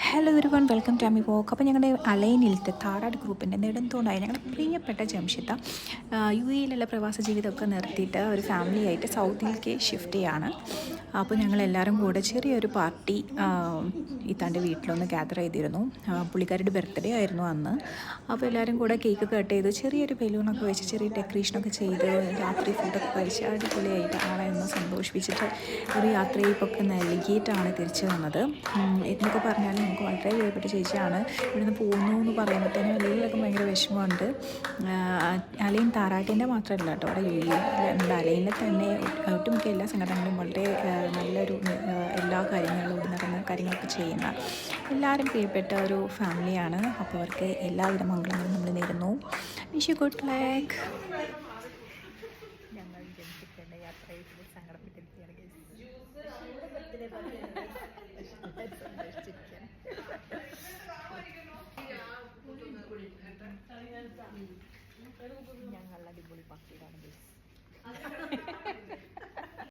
Hello everyone, welcome to അമി വോക്ക്. അപ്പോൾ ഞങ്ങളുടെ അലൈനിലത്തെ താറാട് ഗ്രൂപ്പിൻ്റെ നെടുന്തൂണായി ഞങ്ങളുടെ പ്രിയപ്പെട്ട ജംഷിത്ത യു എയിലുള്ള പ്രവാസ ജീവിതമൊക്കെ നിർത്തിയിട്ട് ഒരു ഫാമിലി ആയിട്ട് സൗദിയിലേക്ക് ഷിഫ്റ്റ് ചെയ്യാണ്. അപ്പോൾ ഞങ്ങളെല്ലാവരും കൂടെ ചെറിയൊരു പാർട്ടി ഇത്താൻ്റെ വീട്ടിലൊന്ന് ഗ്യാദർ ചെയ്തിരുന്നു. പുള്ളിക്കാരുടെ ബർത്ത്ഡേ ആയിരുന്നു അന്ന്. അപ്പോൾ എല്ലാവരും കൂടെ കേക്ക് കട്ട് ചെയ്ത് ചെറിയൊരു ബലൂണൊക്കെ വെച്ച് ചെറിയ ഡെക്കറേഷനൊക്കെ ചെയ്ത് രാത്രി ഫുഡൊക്കെ കഴിച്ച് അടിപൊളിയായിട്ട് ആളെ ഒന്ന് സന്തോഷിപ്പിച്ചിട്ട് ഒരു യാത്രയിപ്പൊക്കെ നൽകിയിട്ടാണ് തിരിച്ചു വന്നത്. എന്നൊക്കെ പറഞ്ഞാൽ നമുക്ക് വളരെ പ്രിയപ്പെട്ട ചേച്ചിയാണ്. ഇവിടുന്ന് പോകുന്നു എന്ന് പറയുമ്പോഴത്തേനും എല്ലാവർക്കും ഭയങ്കര വിഷമമുണ്ട്. അലൈൻ താറാട്ടിൻ്റെ മാത്രമല്ല കേട്ടോ, അവിടെ യു എ നമ്മുടെ അലൈനിൽ തന്നെ ഒട്ടുമിക്ക എല്ലാ സംഘടനകളും വളരെ നല്ലൊരു എല്ലാ കാര്യങ്ങളും ഇവിടെ നടന്ന കാര്യങ്ങളൊക്കെ ചെയ്യുന്ന എല്ലാവരും പ്രിയപ്പെട്ട ഒരു ഫാമിലിയാണ്. അപ്പോൾ അവർക്ക് എല്ലാവിധ മംഗളങ്ങളും നമ്മൾ നേരുന്നു. Wish you good luck. ഞങ്ങൾ ജനിച്ചിട്ടുണ്ട് യാത്രയിൽ സങ്കടപ്പെട്ടിരിക്കുകയാണ്. ഞങ്ങൾ അടിപൊളി പാർട്ടിയിലാണ്.